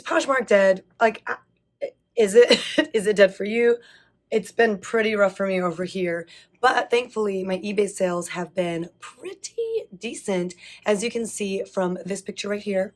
Poshmark dead? Like, is it is it dead for you? It's been pretty rough for me over here, but thankfully my eBay sales have been pretty decent, as you can see from this picture right here.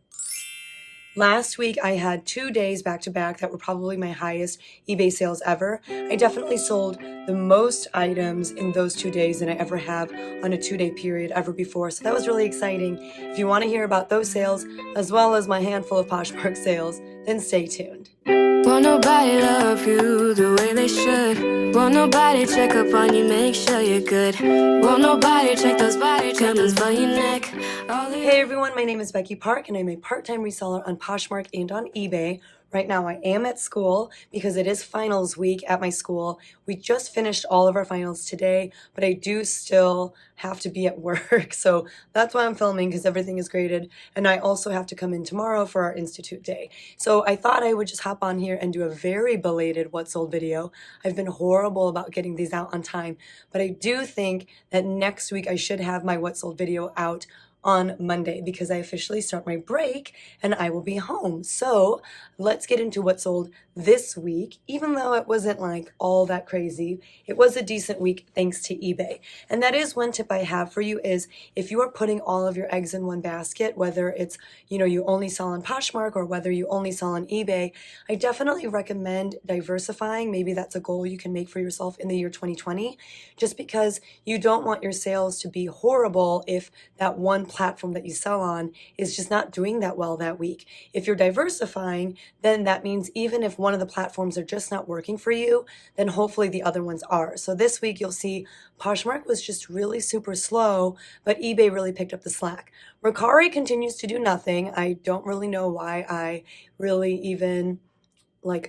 Last week I had 2 days back to back that were probably my highest eBay sales ever. I definitely sold the most items in those 2 days than I ever have on a 2-day period ever before. So that was really exciting. If you want to hear about those sales, as well as my handful of Poshmark sales, then stay tuned. Won't nobody love you the way they should. Won't nobody check up on you, make sure you're good. Won't nobody check those body tremors for your neck. Hey everyone, my name is Becky Park and I'm a part-time reseller on Poshmark and on eBay. Right now I am at school because it is finals week at my school. We just finished all of our finals today, but I do still have to be at work. So that's why I'm filming, because everything is graded. And I also have to come in tomorrow for our Institute Day. So I thought I would just hop on here and do a very belated What Sold video. I've been horrible about getting these out on time, but I do think that next week I should have my What Sold video out on Monday, because I officially start my break and I will be home. So let's get into what sold this week. Even though it wasn't like all that crazy, it was a decent week thanks to eBay. And that is one tip I have for you, is if you are putting all of your eggs in one basket, whether it's, you only sell on Poshmark or whether you only sell on eBay, I definitely recommend diversifying. Maybe that's a goal you can make for yourself in the year 2020, just because you don't want your sales to be horrible if that one platform that you sell on is just not doing that well that week. If you're diversifying, then that means even if one of the platforms are just not working for you, then hopefully the other ones are. So this week you'll see Poshmark was just really super slow, but eBay really picked up the slack. Mercari continues to do nothing. I don't really know why I really even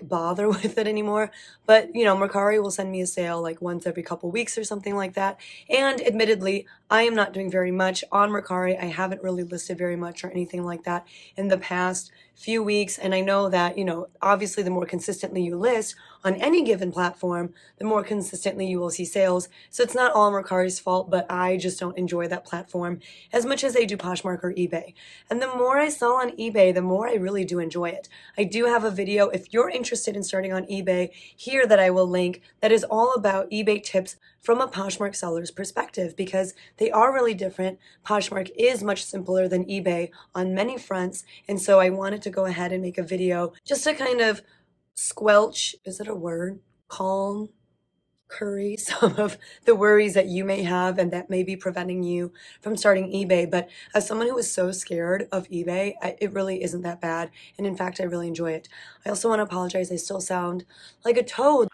bother with it anymore, but Mercari will send me a sale like once every couple weeks or something like that. And admittedly, I am not doing very much on Mercari. I haven't really listed very much or anything like that in the past few weeks. And I know that, obviously the more consistently you list on any given platform, the more consistently you will see sales. So it's not all Mercari's fault, but I just don't enjoy that platform as much as I do Poshmark or eBay. And the more I sell on eBay, the more I really do enjoy it. I do have a video, if you're interested in starting on eBay, here that I will link, that is all about eBay tips from a Poshmark seller's perspective, because they are really different. Poshmark is much simpler than eBay on many fronts, and so I wanted to go ahead and make a video just to kind of squelch, is it a word? Calm, curry some of the worries that you may have and that may be preventing you from starting eBay. But as someone who is so scared of eBay, it really isn't that bad. And in fact, I really enjoy it. I also want to apologize. I still sound like a toad.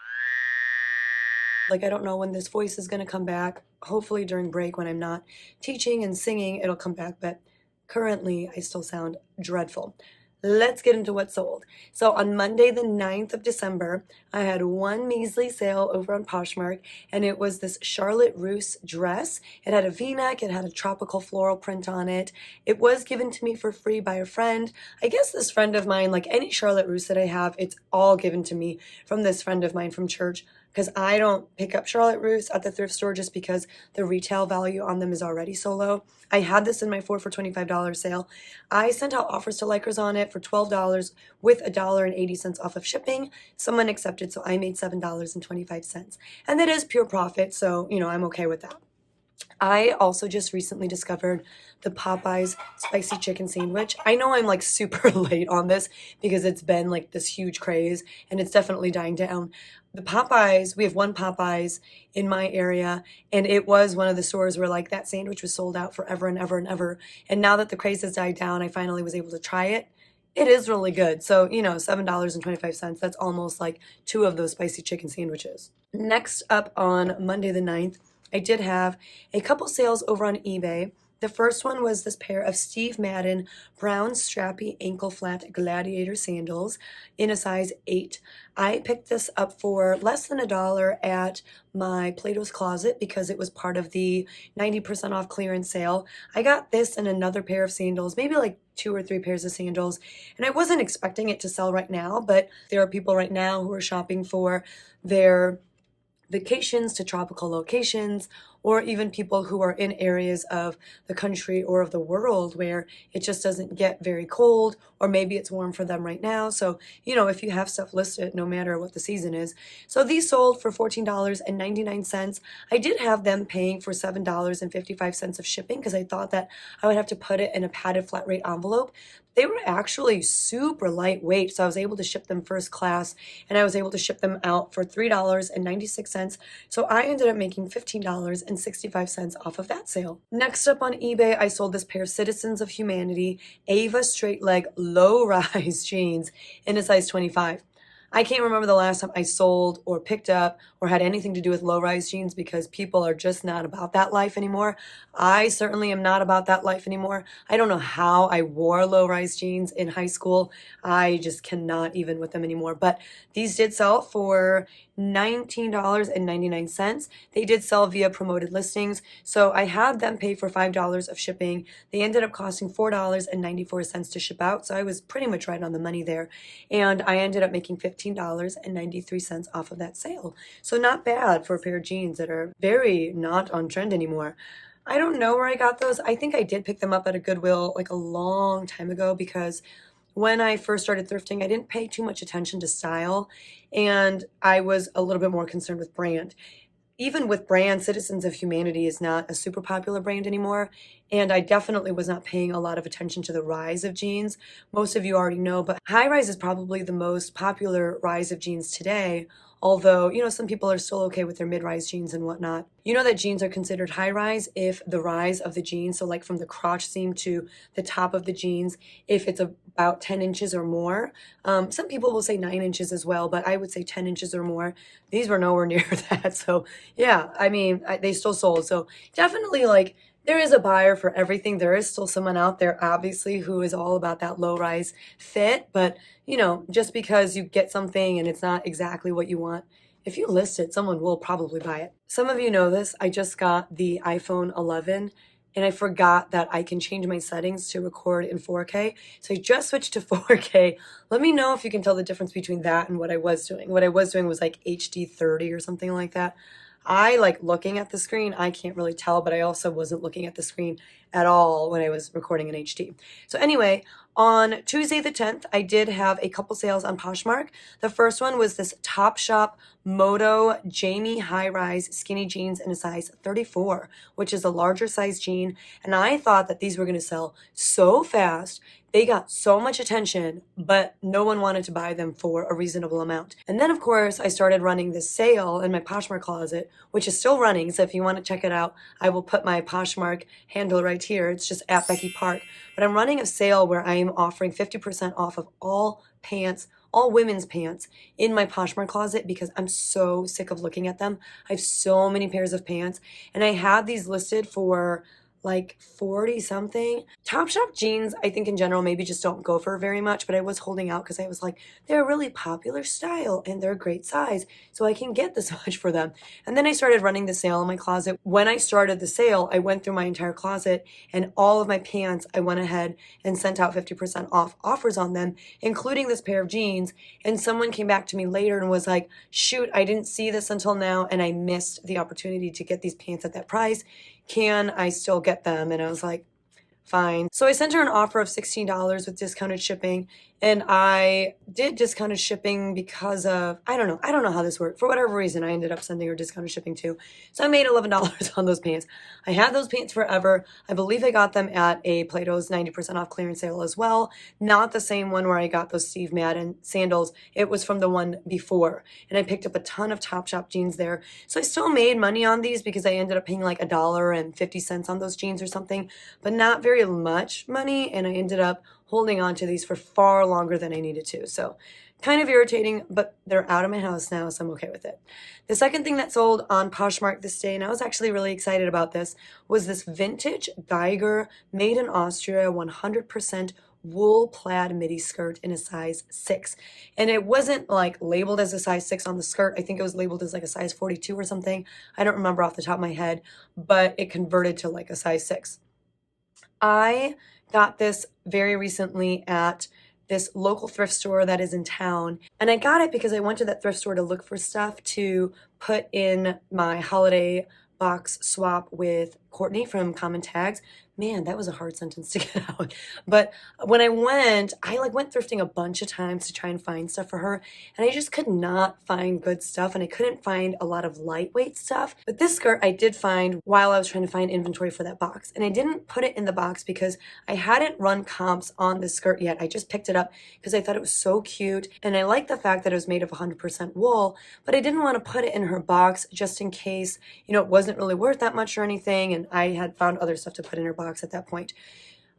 Like, I don't know when this voice is going to come back. Hopefully during break when I'm not teaching and singing, it'll come back. But currently, I still sound dreadful. Let's get into what sold. So on Monday, the 9th of December, I had one measly sale over on Poshmark, and it was this Charlotte Russe dress. It had a V-neck, it had a tropical floral print on it. It was given to me for free by a friend. I guess this friend of mine, like any Charlotte Russe that I have, it's all given to me from this friend of mine from church, because I don't pick up Charlotte Russe at the thrift store just because the retail value on them is already so low. I had this in my 4 for $25 sale. I sent out offers to likers on it for $12 with $1.80 off of shipping. Someone accepted, so I made $7.25. And that is pure profit, so, I'm okay with that. I also just recently discovered the Popeyes spicy chicken sandwich. I know I'm like super late on this because it's been like this huge craze and it's definitely dying down. The Popeyes, we have one Popeyes in my area, and it was one of the stores where like that sandwich was sold out forever and ever and ever. And now that the craze has died down, I finally was able to try it. It is really good. So, $7.25, that's almost like 2 of those spicy chicken sandwiches. Next up on Monday the 9th, I did have a couple sales over on eBay. The first one was this pair of Steve Madden brown strappy ankle flat gladiator sandals in a size 8. I picked this up for less than $1 at my Plato's Closet because it was part of the 90% off clearance sale. I got this and another pair of sandals, maybe like 2 or 3 pairs of sandals, and I wasn't expecting it to sell right now, but there are people right now who are shopping for their vacations to tropical locations, or even people who are in areas of the country or of the world where it just doesn't get very cold, or maybe it's warm for them right now. So, if you have stuff listed, no matter what the season is. So these sold for $14.99. I did have them paying for $7.55 of shipping because I thought that I would have to put it in a padded flat rate envelope. They were actually super lightweight, so I was able to ship them first class, and I was able to ship them out for $3.96. So I ended up making $15.65 off of that sale. Next up on eBay, I sold this pair of Citizens of Humanity Ava straight leg low rise jeans in a size 25. I can't remember the last time I sold or picked up or had anything to do with low-rise jeans because people are just not about that life anymore. I certainly am not about that life anymore. I don't know how I wore low-rise jeans in high school. I just cannot even with them anymore. But these did sell for $19.99. They did sell via promoted listings. So I had them pay for $5 of shipping. They ended up costing $4.94 to ship out. So I was pretty much right on the money there. And I ended up making $15.93 off of that sale. So not bad for a pair of jeans that are very not on trend anymore. I don't know where I got those. I think I did pick them up at a Goodwill like a long time ago because when I first started thrifting, I didn't pay too much attention to style, and I was a little bit more concerned with brand. Even with brand, Citizens of Humanity is not a super popular brand anymore, and I definitely was not paying a lot of attention to the rise of jeans. Most of you already know, but high rise is probably the most popular rise of jeans today, although, some people are still okay with their mid-rise jeans and whatnot. You know that jeans are considered high rise if the rise of the jeans, so like from the crotch seam to the top of the jeans, if it's about 10 inches or more. Some people will say 9 inches as well, but I would say 10 inches or more. These were nowhere near that. So yeah, they still sold. So definitely there is a buyer for everything. There is still someone out there, obviously, who is all about that low-rise fit. But, just because you get something and it's not exactly what you want, if you list it, someone will probably buy it. Some of you know this. I just got the iPhone 11, and I forgot that I can change my settings to record in 4K. So I just switched to 4K. Let me know if you can tell the difference between that and what I was doing. What I was doing was like HD 30 or something like that. I like looking at the screen. I can't really tell, but I also wasn't looking at the screen at all when I was recording in HD. So anyway, on Tuesday the 10th, I did have a couple sales on Poshmark. The first one was this Topshop Moto Jamie high-rise skinny jeans in a size 34, which is a larger size jean. And I thought that these were going to sell so fast. They got so much attention, but no one wanted to buy them for a reasonable amount. And then, of course, I started running this sale in my Poshmark closet, which is still running. So if you want to check it out, I will put my Poshmark handle right here. It's just at Becky Park. But I'm running a sale where I am offering 50% off of all pants, all women's pants in my Poshmark closet because I'm so sick of looking at them. I have so many pairs of pants, and I had these listed for like 40 something. Topshop jeans, I think in general, maybe just don't go for very much, but I was holding out because I was like, they're a really popular style and they're a great size, so I can get this much for them. And then I started running the sale in my closet. When I started the sale, I went through my entire closet and all of my pants, I went ahead and sent out 50% off offers on them, including this pair of jeans. And someone came back to me later and was like, shoot, I didn't see this until now and I missed the opportunity to get these pants at that price. Can I still get them? And I was like, fine. So I sent her an offer of $16 with discounted shipping, and I did discounted shipping because of, I don't know how this worked. For whatever reason, I ended up sending her discounted shipping too. So I made $11 on those pants. I had those pants forever. I believe I got them at a Plato's 90% off clearance sale as well. Not the same one where I got those Steve Madden sandals. It was from the one before. And I picked up a ton of Topshop jeans there. So I still made money on these because I ended up paying like $1.50 on those jeans or something, but not very much money. And I ended up holding on to these for far longer than I needed to. So kind of irritating, but they're out of my house now, so I'm okay with it. The second thing that sold on Poshmark this day, and I was actually really excited about this, was this vintage Geiger made in Austria 100% wool plaid midi skirt in a size 6. And it wasn't like labeled as a size 6 on the skirt. I think it was labeled as like a size 42 or something. I don't remember off the top of my head, but it converted to like a size 6. I got this very recently at this local thrift store that is in town. And I got it because I went to that thrift store to look for stuff to put in my holiday box swap with Courtney from Common Tags. Man, that was a hard sentence to get out. But when I went thrifting a bunch of times to try and find stuff for her, and I just could not find good stuff, and I couldn't find a lot of lightweight stuff. But this skirt I did find while I was trying to find inventory for that box. And I didn't put it in the box because I hadn't run comps on this skirt yet. I just picked it up because I thought it was so cute, and I liked the fact that it was made of 100% wool, but I didn't want to put it in her box just in case, it wasn't really worth that much or anything, and I had found other stuff to put in her box at that point.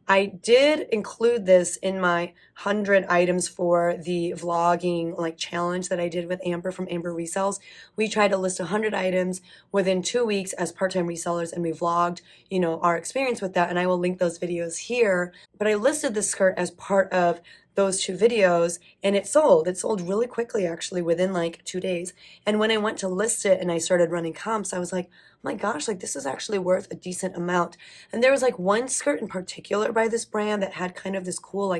I did include this in my 100 items for the vlogging challenge that I did with Amber from Amber Resells. We tried to list 100 items within 2 weeks as part-time resellers, and we vlogged, our experience with that, and I will link those videos here. But I listed this skirt as part of those 2 videos, and it sold. It sold really quickly, actually, within 2 days. And when I went to list it and I started running comps, I was like, oh my gosh, this is actually worth a decent amount. And there was one skirt in particular by this brand that had kind of this cool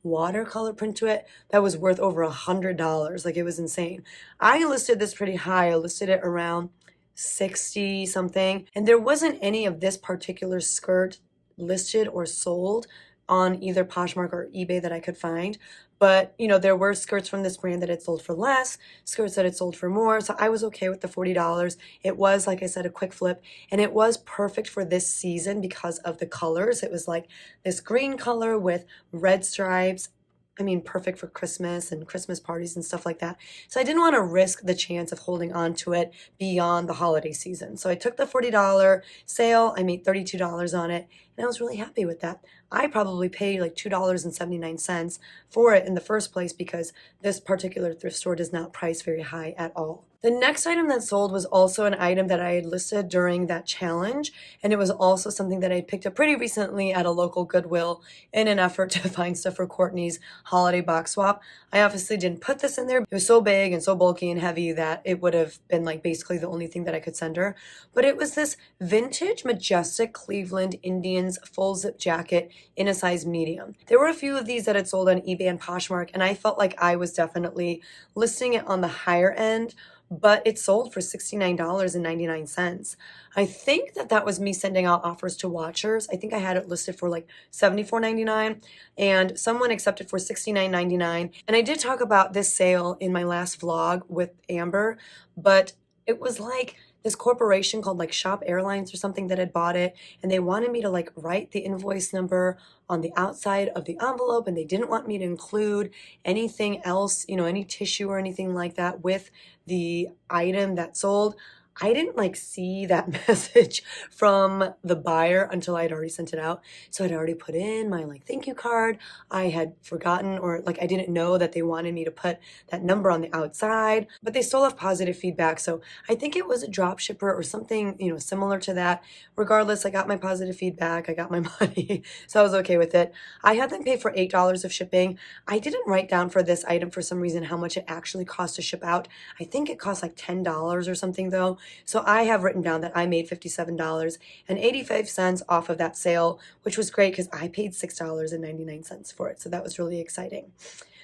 watercolor print to it that was worth over $100. It was insane. I listed this pretty high. I listed it around 60 something, and there wasn't any of this particular skirt listed or sold on either Poshmark or eBay that I could find. But, there were skirts from this brand that had sold for less, skirts that had sold for more. So I was okay with the $40. It was, like I said, a quick flip. And it was perfect for this season because of the colors. It was this green color with red stripes. Perfect for Christmas and Christmas parties and stuff like that. So I didn't want to risk the chance of holding on to it beyond the holiday season. So I took the $40 sale. I made $32 on it, and I was really happy with that. I probably paid $2.79 for it in the first place because this particular thrift store does not price very high at all. The next item that sold was also an item that I had listed during that challenge, and it was also something that I picked up pretty recently at a local Goodwill in an effort to find stuff for Courtney's holiday box swap. I obviously didn't put this in there. It was so big and so bulky and heavy that it would have been basically the only thing that I could send her. But it was this vintage majestic Cleveland Indians full zip jacket in a size medium. There were a few of these that had sold on eBay and Poshmark, and I felt like I was definitely listing it on the higher end, but it sold for $69.99. I think that was me sending out offers to watchers. I think I had it listed for $74.99, and someone accepted for $69.99. And I did talk about this sale in my last vlog with Amber, but it was this corporation called Shop Airlines or something that had bought it, and they wanted me to write the invoice number on the outside of the envelope, and they didn't want me to include anything else, any tissue or anything like that with the item that sold. I didn't see that message from the buyer until I'd already sent it out. So I'd already put in my thank you card. I had forgotten, or I didn't know that they wanted me to put that number on the outside, but they still have positive feedback. So I think it was a drop shipper or something, similar to that. Regardless, I got my positive feedback. I got my money. So I was okay with it. I had them pay for $8 of shipping. I didn't write down for this item for some reason how much it actually cost to ship out. I think it cost $10 or something though. So I have written down that I made $57.85 off of that sale, which was great because I paid $6.99 for it. So that was really exciting.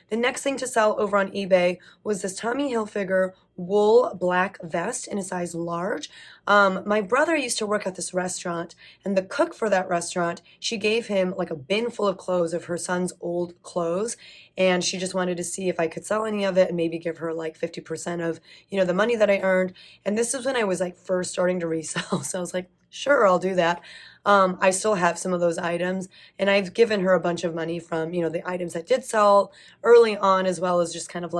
The next thing to sell over on eBay was this Tommy Hilfiger wool black vest in a size large. My brother used to work at this restaurant, and the cook for that restaurant, she gave him a bin full of clothes of her son's old clothes, and she just wanted to see if I could sell any of it and maybe give her 50% of, the money that I earned. And this is when I was first starting to resell. So I was like, sure, I'll do that. I still have some of those items, and I've given her a bunch of money from, the items that did sell early on, as well as just kind of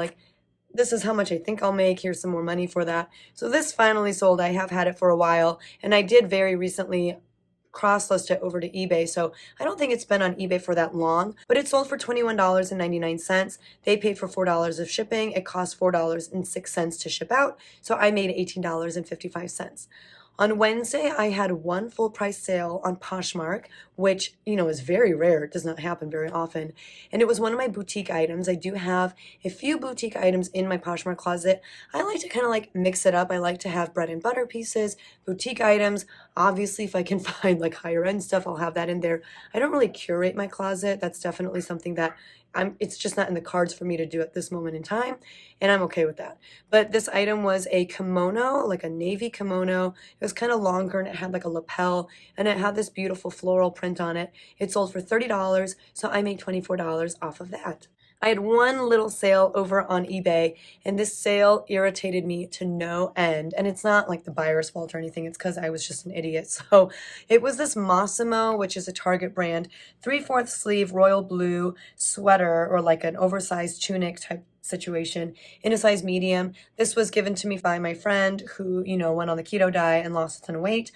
this is how much I think I'll make. Here's some more money for that. So this finally sold. I have had it for a while, and I did very recently cross-list it over to eBay. So I don't think it's been on eBay for that long, but it sold for $21.99. They paid for $4 of shipping. It cost $4.06 to ship out. So I made $18.55. On Wednesday, I had one full price sale on Poshmark, which, is very rare. It does not happen very often. And it was one of my boutique items. I do have a few boutique items in my Poshmark closet. I like to kind of mix it up. I like to have bread and butter pieces, boutique items. Obviously, if I can find higher end stuff, I'll have that in there. I don't really curate my closet. That's definitely something that it's just not in the cards for me to do at this moment in time, and I'm okay with that. But this item was a kimono, like a navy kimono. It was kind of longer and it had like a lapel and it had this beautiful floral print on it. It sold for $30, so I made $24 off of that. I had one little sale over on eBay, and this sale irritated me to no end. And it's not like the buyer's fault or anything, it's because I was just an idiot. So it was this Massimo, which is a Target brand, 3/4 sleeve royal blue sweater, or like an oversized tunic type situation, in a size medium. This was given to me by my friend who, went on the keto diet and lost a ton of weight.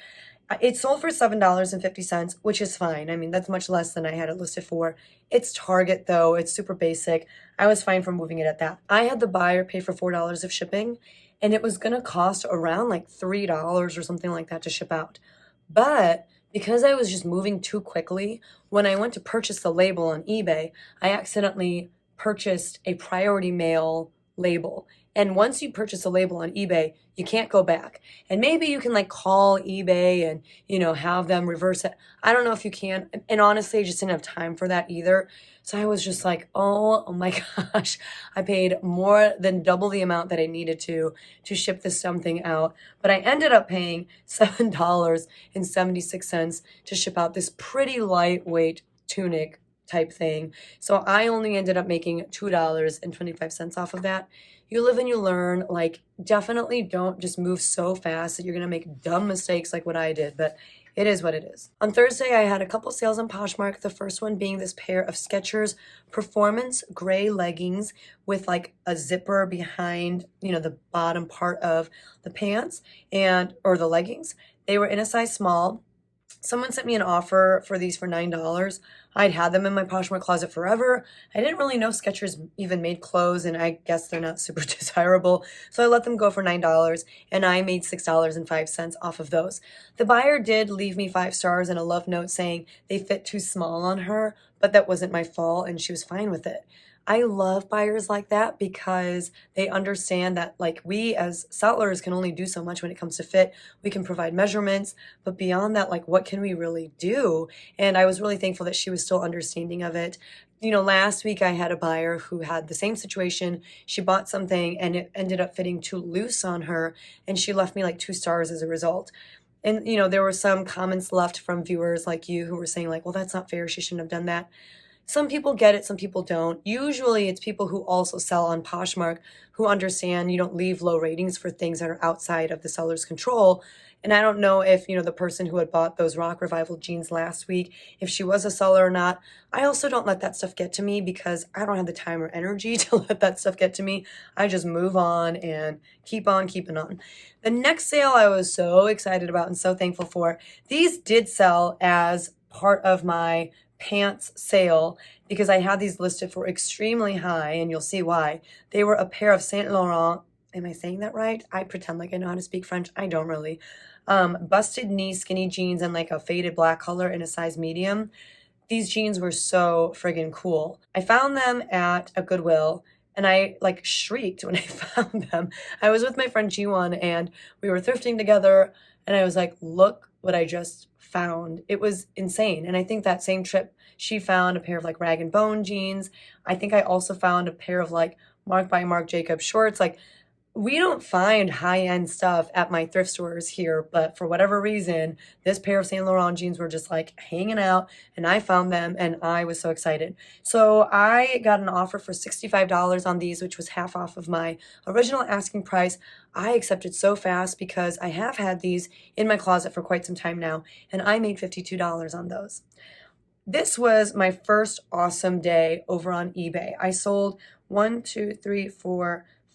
It sold for $7.50, which is fine. I mean, that's much less than I had it listed for. It's Target, though. It's super basic. I was fine for moving it at that. I had the buyer pay for $4 of shipping, and it was going to cost around like $3 or something like that to ship out. But because I was just moving too quickly, when I went to purchase the label on eBay, I accidentally purchased a priority mail label. And once you purchase a label on eBay, you can't go back. And maybe you can like call eBay and, have them reverse it. I don't know if you can. And honestly, I just didn't have time for that either. So I was just like, oh my gosh, I paid more than double the amount that I needed to ship this something out. But I ended up paying $7.76 to ship out this pretty lightweight tunic type thing. So I only ended up making $2.25 off of that. You live and you learn. Like, definitely don't just move so fast that you're going to make dumb mistakes like what I did, but it is what it is. On Thursday, I had a couple sales on Poshmark. The first one being this pair of Skechers performance gray leggings with like a zipper behind, the bottom part of the pants or the leggings. They were in a size small. Someone sent me an offer for these for $9. I'd had them in my Poshmark closet forever. I didn't really know Skechers even made clothes, and I guess they're not super desirable. So I let them go for $9, and I made $6.05 off of those. The buyer did leave me 5 stars and a love note saying they fit too small on her, but that wasn't my fault, and she was fine with it. I love buyers like that because they understand that like we as sellers can only do so much when it comes to fit. We can provide measurements, but beyond that, like what can we really do? And I was really thankful that she was still understanding of it. Last week I had a buyer who had the same situation. She bought something and it ended up fitting too loose on her, and she left me like 2 stars as a result. And, there were some comments left from viewers like you who were saying like, well, that's not fair. She shouldn't have done that. Some people get it, some people don't. Usually it's people who also sell on Poshmark who understand you don't leave low ratings for things that are outside of the seller's control. And I don't know if, the person who had bought those Rock Revival jeans last week, if she was a seller or not. I also don't let that stuff get to me because I don't have the time or energy to let that stuff get to me. I just move on and keep on keeping on. The next sale I was so excited about and so thankful for. These did sell as part of my pants sale because I had these listed for extremely high, and you'll see why. They were a pair of Saint Laurent. Am I saying that right? I pretend like I know how to speak French. I don't really. Busted knee skinny jeans and like a faded black color in a size medium. These jeans were so friggin' cool. I found them at a Goodwill, and I like shrieked when I found them. I was with my friend G1 and we were thrifting together, and I was like, look what I just found. It was insane. And I think that same trip she found a pair of like Rag & Bone jeans. I think I also found a pair of like Marc by Marc Jacobs shorts. Like, we don't find high-end stuff at my thrift stores here, but for whatever reason, this pair of Saint Laurent jeans were just like hanging out, and I found them and I was so excited. So I got an offer for $65 on these, which was half off of my original asking price. I accepted so fast because I have had these in my closet for quite some time now, and I made $52 on those. This was my first awesome day over on eBay. I sold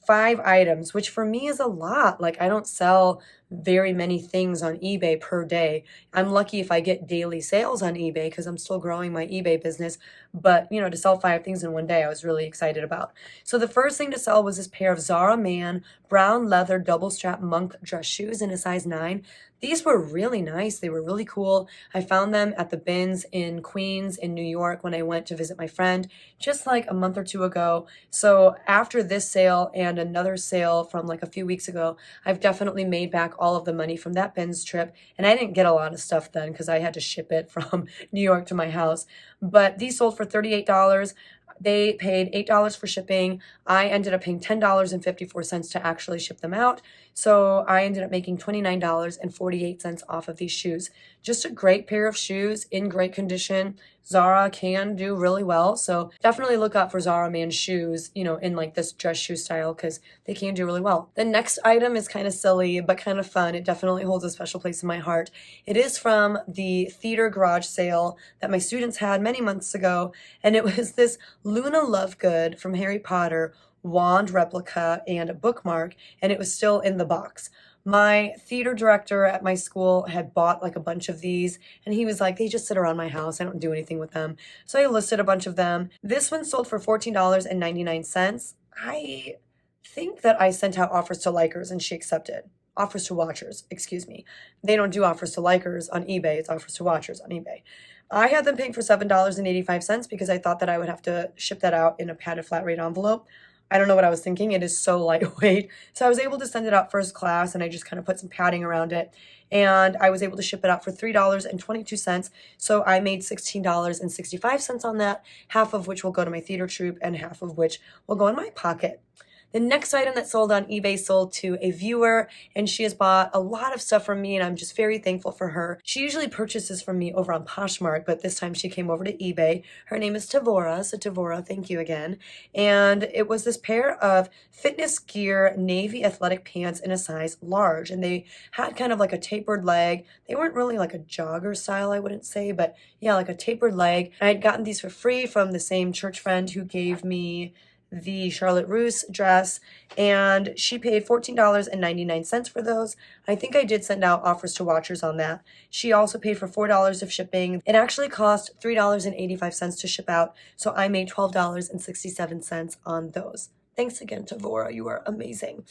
5 items, which for me is a lot. Like, I don't sell very many things on eBay per day. I'm lucky if I get daily sales on eBay because I'm still growing my eBay business. But, to sell 5 things in one day, I was really excited about. So the first thing to sell was this pair of Zara Man brown leather double strap monk dress shoes in a size 9. These were really nice. They were really cool. I found them at the bins in Queens in New York when I went to visit my friend just like a month or 2 ago. So after this sale and another sale from like a few weeks ago, I've definitely made back all of the money from that bins trip. And I didn't get a lot of stuff then because I had to ship it from New York to my house. But these sold for $38. They paid $8 for shipping. I ended up paying $10.54 to actually ship them out. So I ended up making $29.48 off of these shoes. Just a great pair of shoes in great condition. Zara can do really well. So definitely look out for Zara men's shoes, in like this dress shoe style because they can do really well. The next item is kind of silly, but kind of fun. It definitely holds a special place in my heart. It is from the theater garage sale that my students had many months ago. And it was this Luna Lovegood from Harry Potter wand replica and a bookmark, and it was still in the box. My theater director at my school had bought like a bunch of these, and he was like, they just sit around my house. I don't do anything with them. So I listed a bunch of them. This one sold for $14.99. I think that I sent out offers to likers and she accepted. Offers to watchers, excuse me. They don't do offers to likers on eBay. It's offers to watchers on eBay. I had them paying for $7.85 because I thought that I would have to ship that out in a padded flat rate envelope. I don't know what I was thinking. It is so lightweight. So I was able to send it out first class, and I just kind of put some padding around it. And I was able to ship it out for $3.22. So I made $16.65 on that, half of which will go to my theater troupe and half of which will go in my pocket. The next item that sold on eBay sold to a viewer, and she has bought a lot of stuff from me, and I'm just very thankful for her. She usually purchases from me over on Poshmark, but this time she came over to eBay. Her name is Tavora, so Tavora, thank you again. And it was this pair of fitness gear navy athletic pants in a size large, and they had kind of like a tapered leg. They weren't really like a jogger style, I wouldn't say, but yeah, like a tapered leg. I had gotten these for free from the same church friend who gave me the Charlotte Russe dress, and she paid $14.99 for those. I think I did send out offers to watchers on that. She also paid for $4 of shipping. It actually cost $3.85 to ship out, so I made $12.67 on those. Thanks again, Tavora. You are amazing.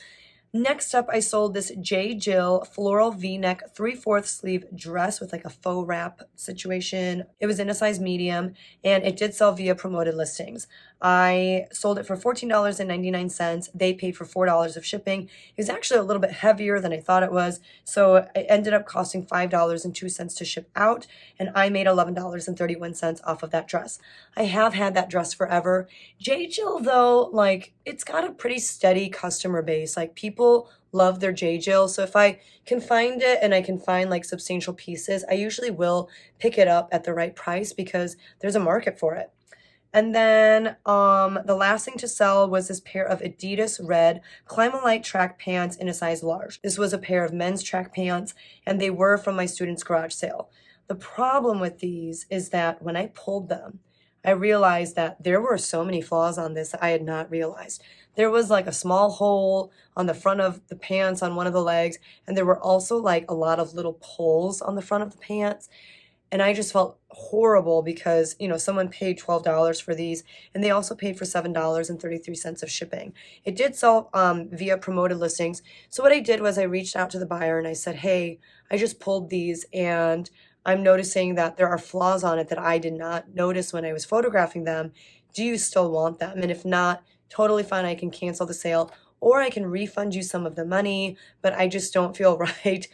Next up, I sold this J. Jill floral V-neck 3/4 sleeve dress with like a faux wrap situation. It was in a size medium, and it did sell via promoted listings. I sold it for $14.99. They paid for $4 of shipping. It was actually a little bit heavier than I thought it was, so it ended up costing $5.02 to ship out, and I made $11.31 off of that dress. I have had that dress forever. J. Jill, though, like, it's got a pretty steady customer base. Like, people love their J. Jill. So if I can find it and I can find like substantial pieces, I usually will pick it up at the right price because there's a market for it. And then the last thing to sell was this pair of Adidas red Climalite track pants in a size large. This was a pair of men's track pants, and they were from my student's garage sale. The problem with these is that when I pulled them, I realized that there were so many flaws on this that I had not realized. There was like a small hole on the front of the pants on one of the legs, and there were also like a lot of little pulls on the front of the pants. And I just felt horrible because, someone paid $12 for these, and they also paid for $7.33 of shipping. It did sell via promoted listings. So what I did was I reached out to the buyer and I said, hey, I just pulled these and I'm noticing that there are flaws on it that I did not notice when I was photographing them. Do you still want them? And if not, totally fine, I can cancel the sale, or I can refund you some of the money, but I just don't feel right,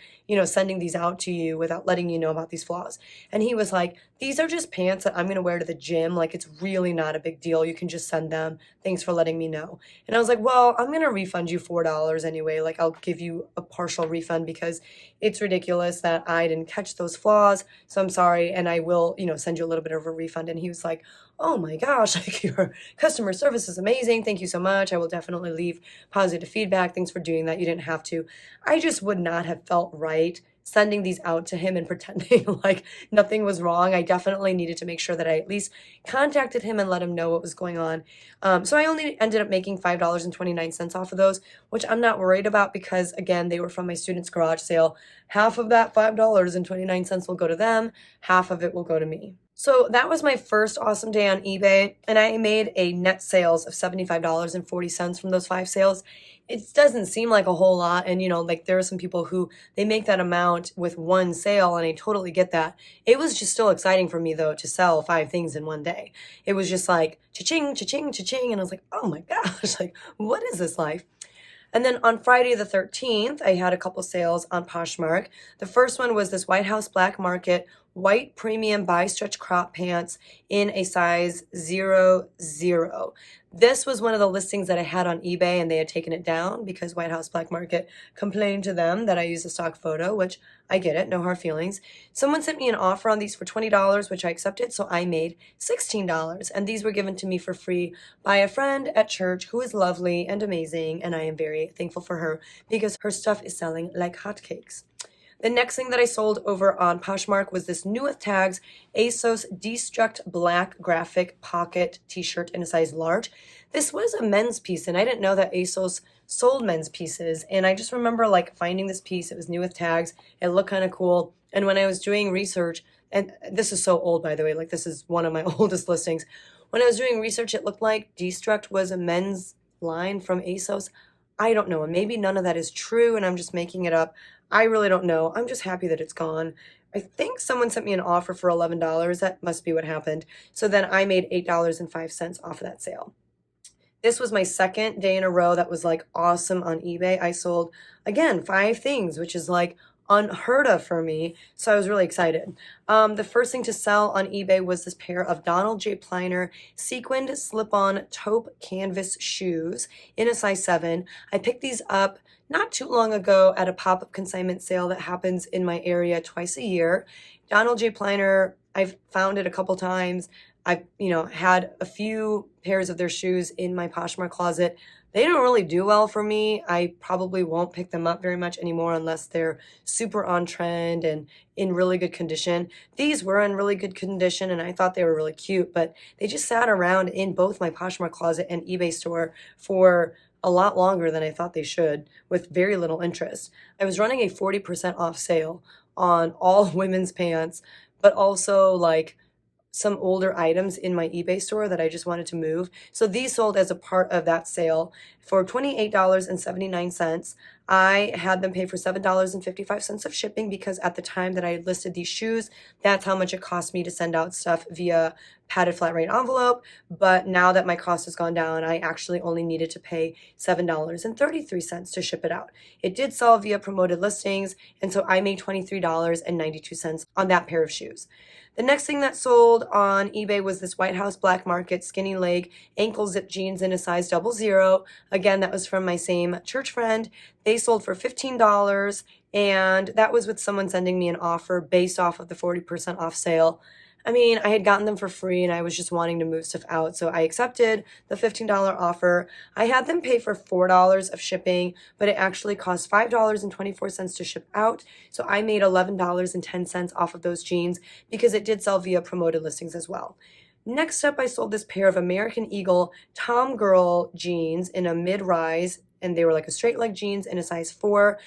sending these out to you without letting you know about these flaws. And he was like, these are just pants that I'm going to wear to the gym. Like, it's really not a big deal. You can just send them. Thanks for letting me know. And I was like, well, I'm going to refund you $4 anyway. Like, I'll give you a partial refund because it's ridiculous that I didn't catch those flaws. So I'm sorry. And I will, send you a little bit of a refund. And he was like, oh my gosh, like, your customer service is amazing. Thank you so much. I will definitely leave positive feedback. Thanks for doing that. You didn't have to. I just would not have felt right sending these out to him and pretending like nothing was wrong. I definitely needed to make sure that I at least contacted him and let him know what was going on. So I only ended up making $5.29 off of those, which I'm not worried about because, again, they were from my student's garage sale. Half of that $5.29 will go to them. Half of it will go to me. So that was my first awesome day on eBay, and I made a net sales of $75.40 from those 5 sales. It doesn't seem like a whole lot, and like there are some people who they make that amount with one sale, and I totally get that. It was just still exciting for me though to sell 5 things in one day. It was just like cha-ching, cha-ching, cha-ching, and I was like, oh my gosh, like what is this life? And then on Friday the 13th, I had a couple sales on Poshmark. The first one was this White House Black Market white premium bi-stretch crop pants in a size 00. This was one of the listings that I had on eBay, and they had taken it down because White House Black Market complained to them that I used a stock photo, which I get it, no hard feelings. Someone sent me an offer on these for $20, which I accepted, so I made $16. And these were given to me for free by a friend at church who is lovely and amazing, and I am very thankful for her because her stuff is selling like hotcakes. The next thing that I sold over on Poshmark was this new with tags ASOS Destruct Black Graphic Pocket t-shirt in a size large. This was a men's piece, and I didn't know that ASOS sold men's pieces. And I just remember like finding this piece. It was new with tags. It looked kind of cool. And when I was doing research, and this is so old, by the way, like this is one of my oldest listings. When I was doing research, it looked like Destruct was a men's line from ASOS. I don't know. And maybe none of that is true, and I'm just making it up. I really don't know. I'm just happy that it's gone. I think someone sent me an offer for $11. That must be what happened. So then I made $8.05 off of that sale. This was my second day in a row that was like awesome on eBay. I sold, again, 5 things, which is like unheard of for me. So I was really excited. The first thing to sell on eBay was this pair of Donald J. Pliner sequined slip-on taupe canvas shoes in a size 7. I picked these up not too long ago at a pop-up consignment sale that happens in my area twice a year. Donald J. Pliner, I've found it a couple times. I've, had a few pairs of their shoes in my Poshmark closet. They don't really do well for me. I probably won't pick them up very much anymore unless they're super on trend and in really good condition. These were in really good condition, and I thought they were really cute, but they just sat around in both my Poshmark closet and eBay store for a lot longer than I thought they should, with very little interest. I was running a 40% off sale on all women's pants, but also like some older items in my eBay store that I just wanted to move. So these sold as a part of that sale for $28.79. I had them pay for $7.55 of shipping because at the time that I had listed these shoes, that's how much it cost me to send out stuff via padded flat rate envelope. But now that my cost has gone down, I actually only needed to pay $7.33 to ship it out. It did sell via promoted listings, and so I made $23.92 on that pair of shoes. The next thing that sold on eBay was this White House Black Market skinny leg ankle zip jeans in a size 00. Again, that was from my same church friend. They sold for $15, and that was with someone sending me an offer based off of the 40% off sale. I mean, I had gotten them for free and I was just wanting to move stuff out. So I accepted the $15 offer. I had them pay for $4 of shipping, but it actually cost $5.24 to ship out. So I made $11.10 off of those jeans because it did sell via promoted listings as well. Next up, I sold this pair of American Eagle Tom Girl jeans in a mid-rise, and they were like a straight leg jeans in a size 4.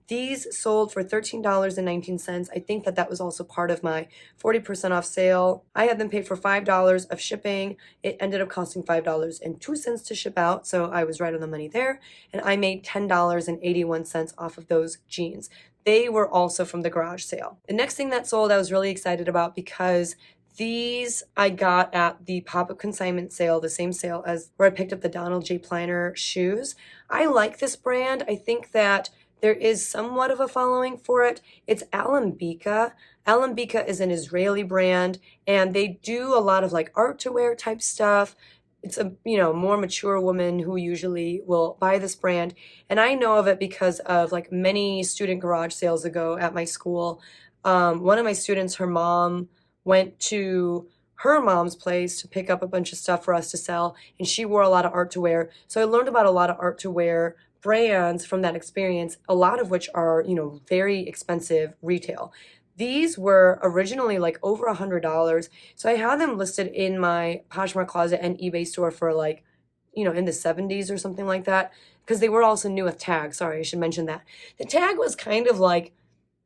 These sold for $13.19. I think that was also part of my 40% off sale. I had them pay for $5 of shipping. It ended up costing $5.02 to ship out, so I was right on the money there. And I made $10.81 off of those jeans. They were also from the garage sale. The next thing that sold I was really excited about because these I got at the pop-up consignment sale, the same sale as where I picked up the Donald J. Pliner shoes. I like this brand. I think that there is somewhat of a following for it. It's Alambika. Alambika is an Israeli brand, and they do a lot of like art to wear type stuff. It's a more mature woman who usually will buy this brand, and I know of it because of like many student garage sales ago at my school. One of my students, her mom went to her mom's place to pick up a bunch of stuff for us to sell, and she wore a lot of art to wear. So I learned about a lot of art to wear brands from that experience, a lot of which are, very expensive retail. These were originally like over $100. So I had them listed in my Poshmark closet and eBay store for like, in the 70s or something like that, because they were also new with tags. Sorry, I should mention that. The tag was kind of like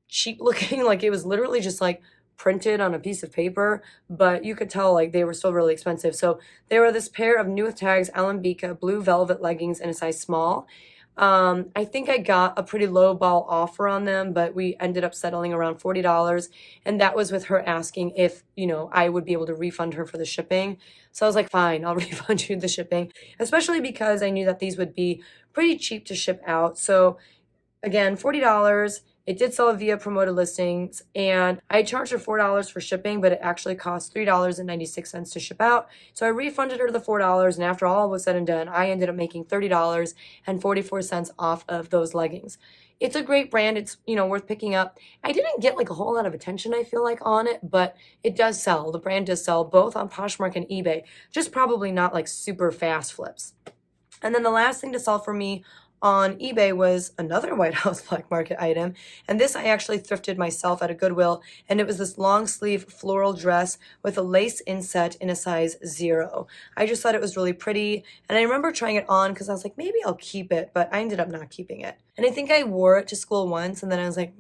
cheap looking, like it was literally just like printed on a piece of paper, but you could tell like they were still really expensive. So they were this pair of new with tags Alambika blue velvet leggings in a size small. I think I got a pretty low ball offer on them, but we ended up settling around $40. And that was with her asking if, I would be able to refund her for the shipping. So I was like, fine, I'll refund you the shipping, especially because I knew that these would be pretty cheap to ship out. So again, $40. It did sell via promoted listings, and I charged her $4 for shipping, but it actually cost $3.96 to ship out. So I refunded her the $4, and after all was said and done, I ended up making $30.44 off of those leggings. It's a great brand. It's, worth picking up. I didn't get like a whole lot of attention, I feel like, on it, but it does sell. The brand does sell both on Poshmark and eBay, just probably not like super fast flips. And then the last thing to sell for me on eBay was another White House Black Market item. And this I actually thrifted myself at a Goodwill. And it was this long sleeve floral dress with a lace inset in a size 0. I just thought it was really pretty. And I remember trying it on because I was like, maybe I'll keep it. But I ended up not keeping it. And I think I wore it to school once. And then I was like,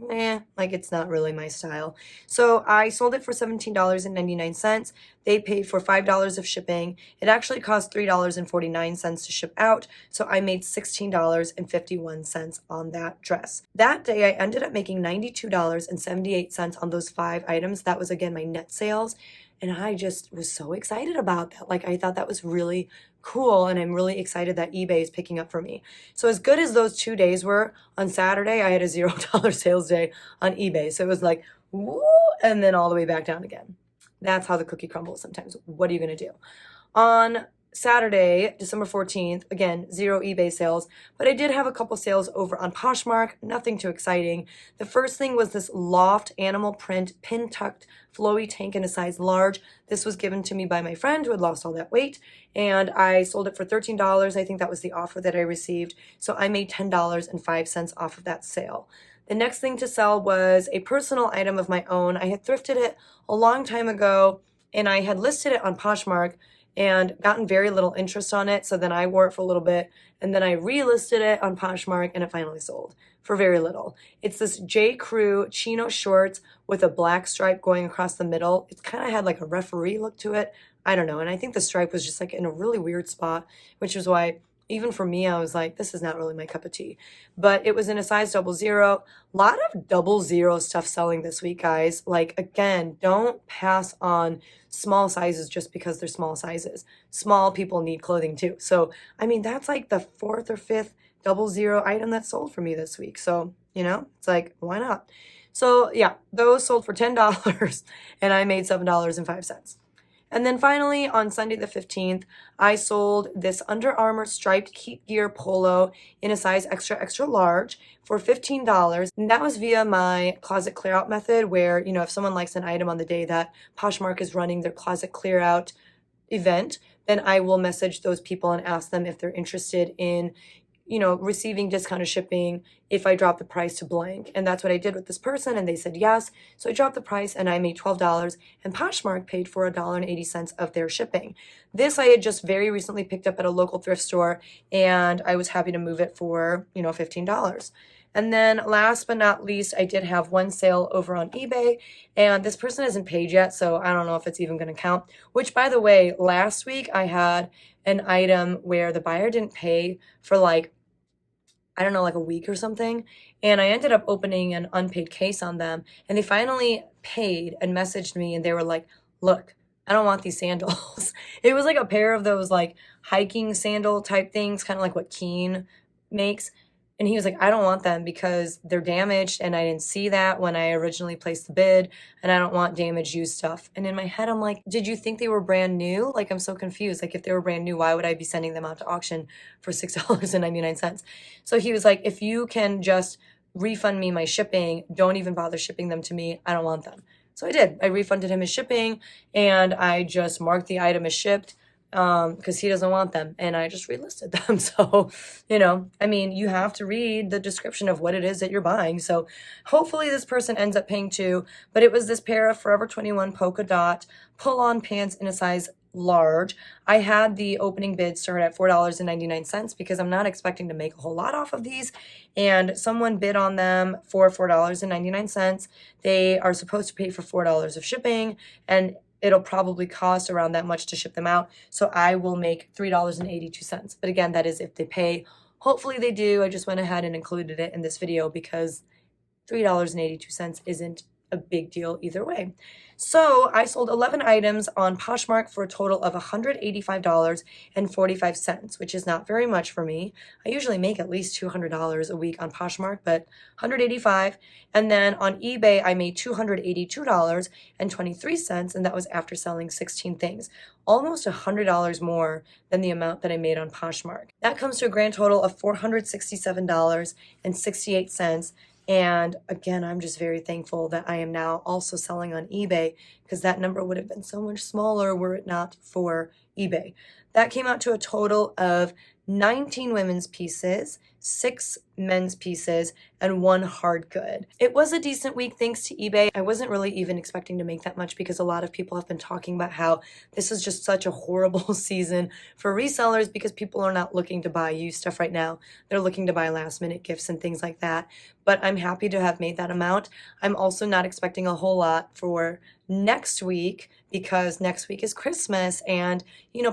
like it's not really my style. So I sold it for $17.99. They paid for $5 of shipping. It actually cost $3.49 to ship out. So I made $16.51 on that dress. That day, I ended up making $92.78 on those 5 items. That was, again, my net sales. And I just was so excited about that. Like, I thought that was really cool. And I'm really excited that eBay is picking up for me. So as good as those 2 days were, on Saturday, I had a $0 sales day on eBay. So it was like, woo, and then all the way back down again. That's how the cookie crumbles sometimes. What are you going to do? On Saturday, December 14th, again, 0 eBay sales, but I did have a couple sales over on Poshmark, nothing too exciting. The first thing was this loft animal print pin tucked flowy tank in a size large. This was given to me by my friend who had lost all that weight, and I sold it for $13. I think that was the offer that I received. So I made $10.05 off of that sale. The next thing to sell was a personal item of my own. I had thrifted it a long time ago, and I had listed it on Poshmark and gotten very little interest on it. So then I wore it for a little bit, and then I relisted it on Poshmark, and it finally sold for very little. It's this J. Crew chino shorts with a black stripe going across the middle. It kind of had like a referee look to it. I don't know. And I think the stripe was just like in a really weird spot, which is why even for me, I was like, this is not really my cup of tea. But it was in a size 00. A lot of 00 stuff selling this week, guys. Like, again, don't pass on small sizes just because they're small sizes. Small people need clothing too. So, I mean, that's like the 4th or 5th 00 item that sold for me this week. So, it's like, why not? So, yeah, those sold for $10 and I made $7.05. And then finally, on Sunday the 15th, I sold this Under Armour striped Keep Gear polo in a size extra, extra large for $15. And that was via my closet clear out method where, if someone likes an item on the day that Poshmark is running their closet clear out event, then I will message those people and ask them if they're interested in receiving discounted shipping if I drop the price to blank. And that's what I did with this person, and they said yes. So I dropped the price and I made $12, and Poshmark paid for $1.80 of their shipping. This I had just very recently picked up at a local thrift store, and I was happy to move it for, $15. And then last but not least, I did have one sale over on eBay, and this person hasn't paid yet, so I don't know if it's even going to count. Which, by the way, last week I had an item where the buyer didn't pay for like a week or something. And I ended up opening an unpaid case on them. And they finally paid and messaged me, and they were like, look, I don't want these sandals. It was like a pair of those like hiking sandal type things, kind of like what Keen makes. And he was like, I don't want them because they're damaged, and I didn't see that when I originally placed the bid, and I don't want damaged used stuff. And in my head, I'm like, did you think they were brand new? Like, I'm so confused. Like, if they were brand new, why would I be sending them out to auction for $6.99? So he was like, if you can just refund me my shipping, don't even bother shipping them to me. I don't want them. So I did. I refunded him his shipping, and I just marked the item as shipped. Because he doesn't want them, and I just relisted them. So, you have to read the description of what it is that you're buying. So hopefully this person ends up paying too, but it was this pair of Forever 21 polka dot pull-on pants in a size large. I had the opening bid start at $4.99 because I'm not expecting to make a whole lot off of these, and someone bid on them for $4.99. They are supposed to pay for $4 of shipping, and it'll probably cost around that much to ship them out. So I will make $3.82. But again, that is if they pay. Hopefully they do. I just went ahead and included it in this video because $3.82 isn't a big deal either way. So I sold 11 items on Poshmark for a total of $185.45, which is not very much for me. I usually make at least $200 a week on Poshmark, but $185. And then on eBay, I made $282.23, and that was after selling 16 things. Almost $100 more than the amount that I made on Poshmark. That comes to a grand total of $467.68. And again, I'm just very thankful that I am now also selling on eBay, because that number would have been so much smaller were it not for eBay. That came out to a total of 19 women's pieces, 6 men's pieces, and 1 hard good. It was a decent week thanks to eBay. I wasn't really even expecting to make that much because a lot of people have been talking about how this is just such a horrible season for resellers because people are not looking to buy used stuff right now. They're looking to buy last minute gifts and things like that. But I'm happy to have made that amount. I'm also not expecting a whole lot for next week because next week is Christmas, and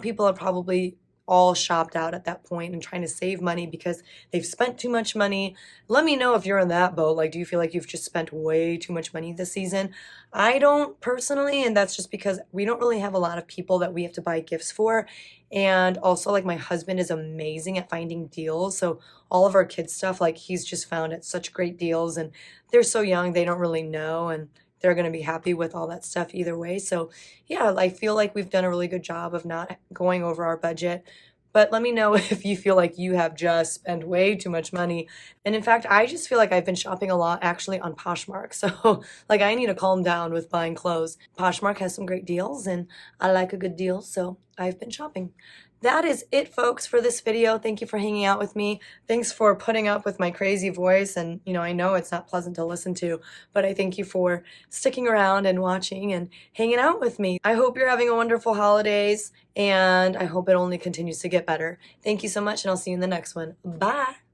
people are probably all shopped out at that point and trying to save money because they've spent too much money. Let me know if you're in that boat. Like, do you feel like you've just spent way too much money this season? I don't personally, and that's just because we don't really have a lot of people that we have to buy gifts for. And also, like, my husband is amazing at finding deals. So all of our kids' stuff, like, he's just found at such great deals, and they're so young, they don't really know, and they're going to be happy with all that stuff either way. So yeah, I feel like we've done a really good job of not going over our budget. But let me know if you feel like you have just spent way too much money. And in fact, I just feel like I've been shopping a lot actually on Poshmark. So like, I need to calm down with buying clothes. Poshmark has some great deals and I like a good deal. So I've been shopping. That is it, folks, for this video. Thank you for hanging out with me. Thanks for putting up with my crazy voice. And, I know it's not pleasant to listen to, but I thank you for sticking around and watching and hanging out with me. I hope you're having a wonderful holidays, and I hope it only continues to get better. Thank you so much, and I'll see you in the next one. Bye.